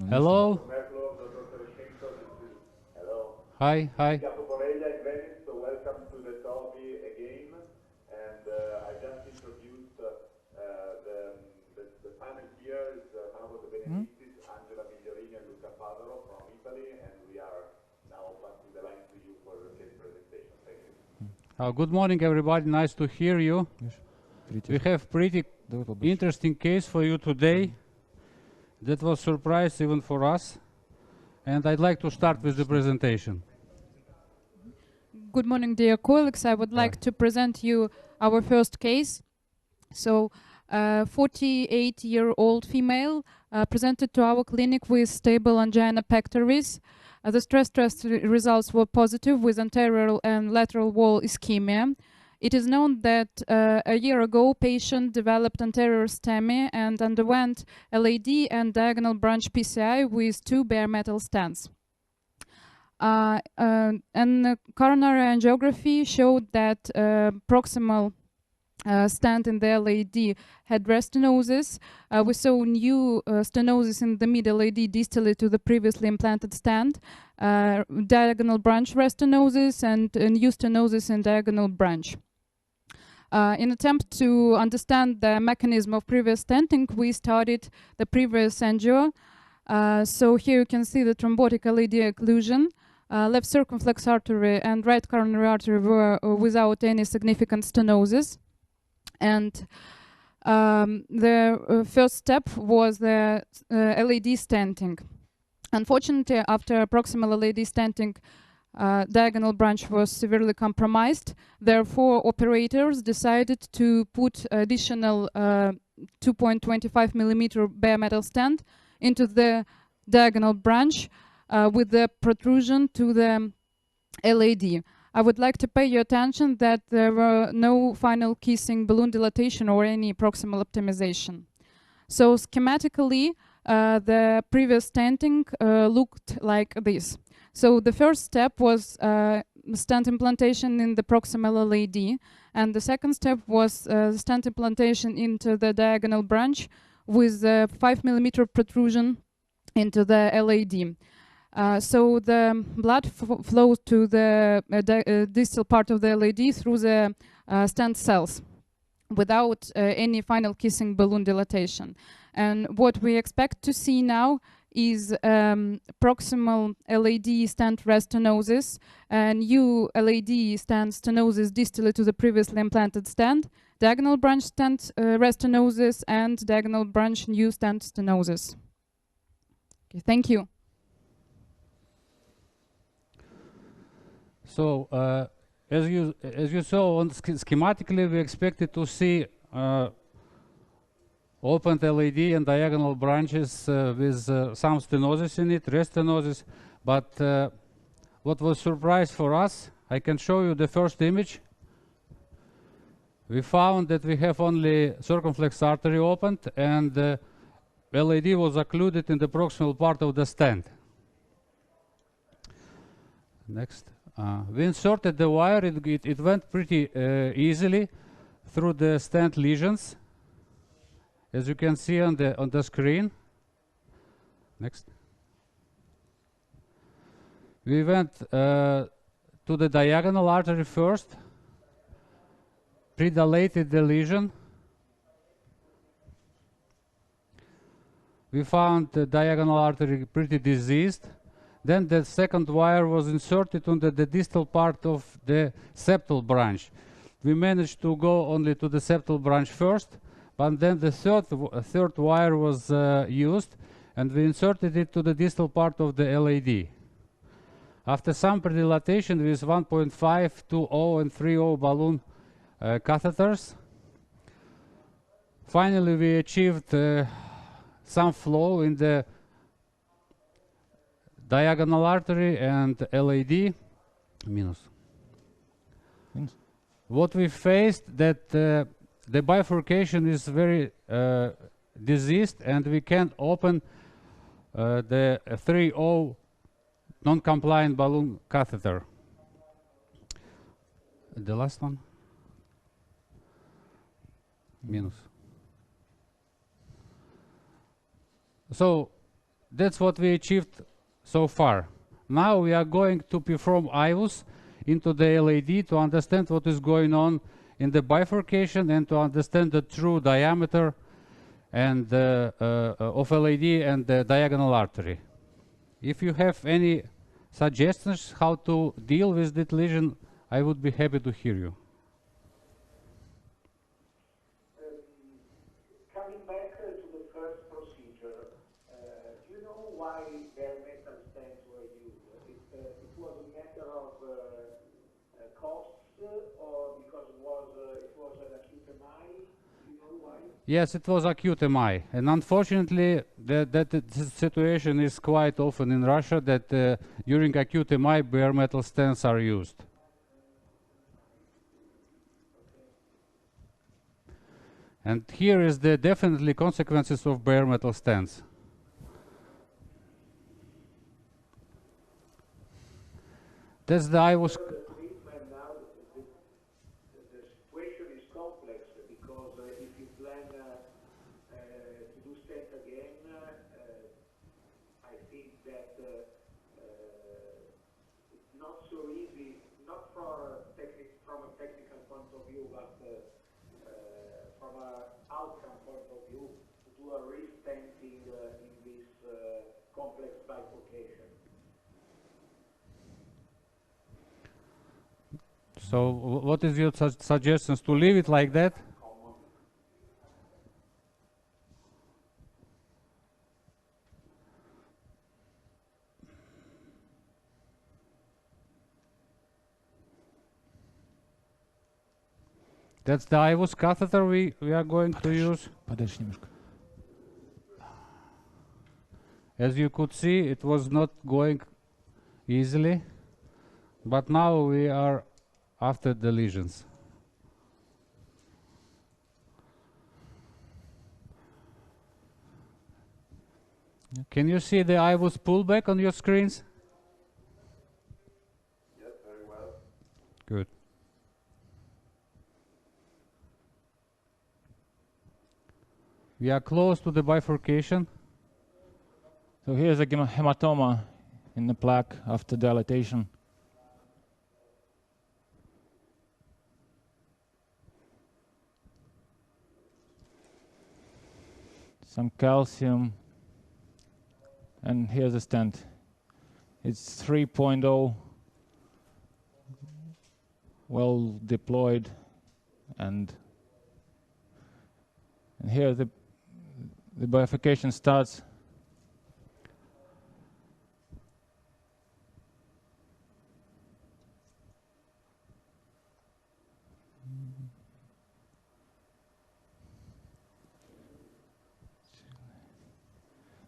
Hello. Merkulov, Dr. Terещенko, hello. Hi. So welcome to the TOBI again. And I just introduced the panel here is Mauro De Benedictis, Angela Migliorini, and Luca Padaro from Italy. And we are now passing the line to you for the case presentation. Thank you. Good morning, everybody. Nice to hear you. We have pretty interesting case for you today. That was a surprise even for us. And I'd like to start with the presentation. Good morning, dear colleagues. I would like to present you our first case. So, 48-year-old female presented to our clinic with stable angina pectoris. The stress test results were positive with anterior and lateral wall ischemia. It is known that a year ago, patient developed anterior STEMI and underwent LAD and diagonal branch PCI with 2 bare metal stents. And coronary angiography showed that proximal stent in the LAD had restenosis. We saw new stenosis in the mid-LAD distally to the previously implanted stent, diagonal branch restenosis, and new stenosis in diagonal branch. In attempt to understand the mechanism of previous stenting, we started the previous angio. So here you can see the thrombotic LAD occlusion. Left circumflex artery and right coronary artery were without any significant stenosis. And the first step was the LAD stenting. Unfortunately, after proximal LAD stenting, diagonal branch was severely compromised. Therefore, operators decided to put additional 2.25 millimeter bare metal stent into the diagonal branch with the protrusion to the LAD. I would like to pay your attention that there were no final kissing balloon dilatation or any proximal optimization. So schematically, the previous stenting looked like this. So the first step was stent implantation in the proximal LAD, and the second step was stent implantation into the diagonal branch with a 5 millimeter protrusion into the LAD. So the blood flows to the distal part of the LAD through the stent cells without any final kissing balloon dilatation. And what we expect to see now is proximal LAD stent restenosis, and new LAD stent stenosis distally to the previously implanted stent, diagonal branch stent restenosis, and diagonal branch new stent stenosis. Okay, thank you. So, as you saw on schematically, we expected to see opened LAD and diagonal branches with some stenosis in it, restenosis. But what was surprise for us, I can show you the first image. We found that we have only circumflex artery opened, and LAD was occluded in the proximal part of the stent. Next. We inserted the wire. It went pretty easily through the stent lesions, as you can see on the screen. Next. We went to the diagonal artery first, pre-dilated the lesion. We found the diagonal artery pretty diseased. Then the second wire was inserted on the distal part of the septal branch. We managed to go only to the septal branch first, but then the third wire was used, and we inserted it to the distal part of the LAD. After some predilatation with 1.5, 2.0, and 3.0 balloon catheters, finally we achieved some flow in the diagonal artery and LAD minus. What we faced that the bifurcation is very diseased, and we can't open the 3.0 non-compliant balloon catheter. The last one minus. So that's what we achieved so far. Now we are going to perform IVUS into the LED to understand what is going on in the bifurcation and to understand the true diameter and of LED and the diagonal artery. If you have any suggestions how to deal with that lesion, I would be happy to hear you. Coming back to the first procedure, do you know why bare metal stents were used? It was a matter of costs or because it was an acute MI? Do you know why? Yes, it was acute MI, and unfortunately, that situation is quite often in Russia that during acute MI, bare metal stents are used. And here is the definitely consequences of bare metal stents. That's the IVUS. The treatment now, the situation is complex because if you plan to do stent again, I think that it's not so easy, not from a technical point of view, but from an outcome point of view, to do a restenting in this complex bifurcation. So what is your suggestions? To leave it like that? That's the IVUS catheter we are going to use. Подальше немножко. As you could see, it was not going easily, but now we are after the lesions. Can you see the IVUS pullback on your screens? Yes, very well. Good. We are close to the bifurcation. So here's a hematoma in the plaque after dilatation. Some calcium, and here's a stent. It's 3.0, well deployed, and here the bifurcation starts.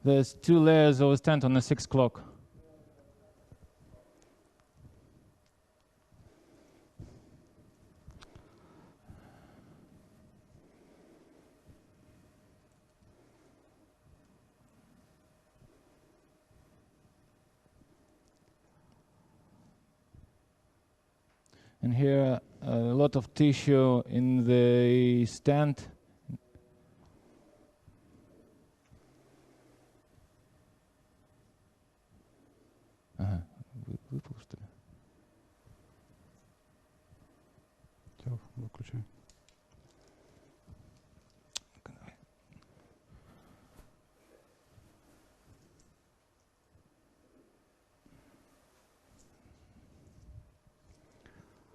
There's 2 layers of a stent on the 6 o'clock. And here a lot of tissue in the stent. Ага, выпал, что ли? Всё, выключай.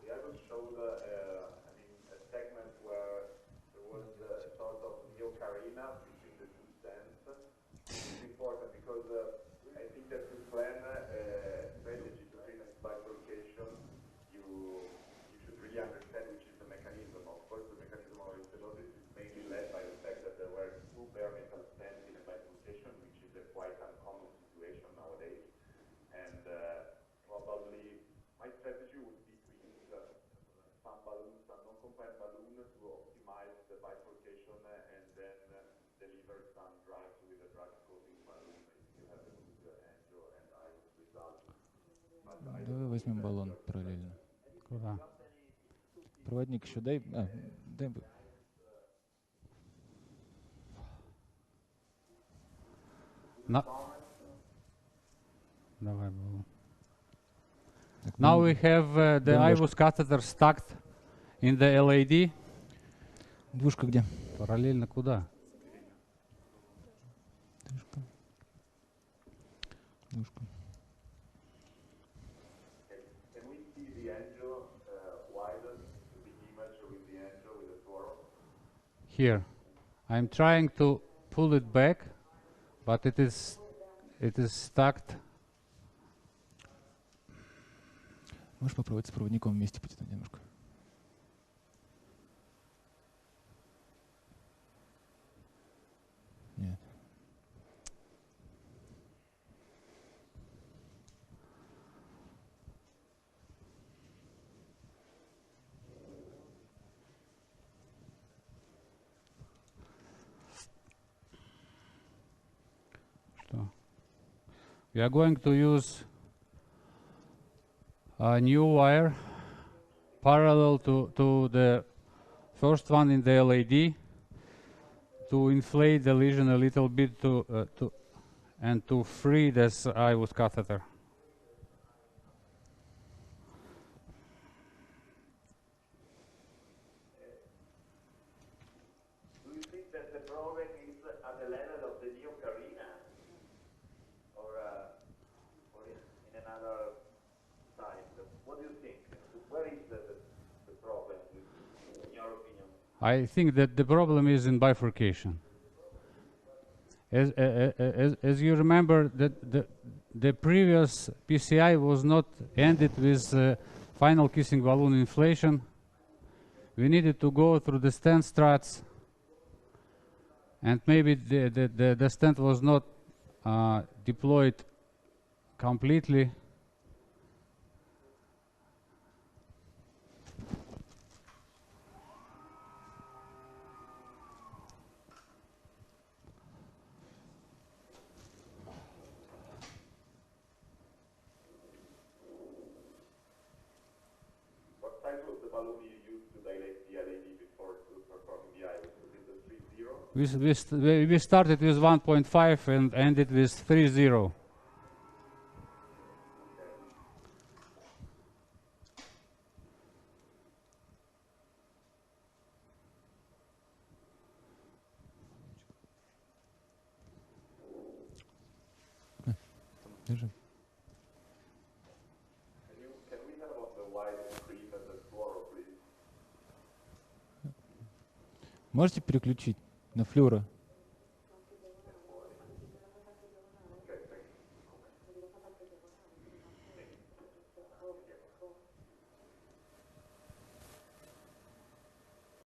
The others showed, a segment where there was a sort of neocarina between the two stents. It's important because I think that to plan strategy to treat bifurcation, you should really understand which is the mechanism. Of course, the mechanism of stenosis is mainly led by the fact that there were 2 bare metal stents in a bifurcation, which is a quite uncommon situation nowadays. And probably my strategy would be to use some balloons, some non-compliant balloon to optimize the bifurcation and then deliver some drugs with a drug-coating balloon if you have a good angio and IVUS result. Давай возьмем баллон параллельно. Куда? Проводник еще дай. Дай. Давай было. Так, Now ну, we have the Немножко. IVUS catheter stacked in the LAD. Двушка где? Параллельно куда? Двушка. Двушка. Can we see the angel wider, the big image with the angel with the swirl? Here. I'm trying to pull it back, but it is stacked. Можешь попробовать с проводником вместе потянуть немножко? Нет. Что? We are going to use a new wire parallel to the first one in the LAD to inflate the lesion a little bit and to free this IVUS catheter. Do you think that the problem is at the level of the new carina, or in another side? What do you think? Where is the problem, in your opinion? I think that the problem is in bifurcation. As you remember, the previous PCI was not ended with final kissing balloon inflation. We needed to go through the stent struts, and maybe the stent was not deployed completely. What size was the balloon you used to dilate the LAD before performing the IVUS? Was it a 3.0? We started with 1.5 and ended with 3.0. Держи. Can we have on the wide screen the swirl, please? Можете переключить на флюра?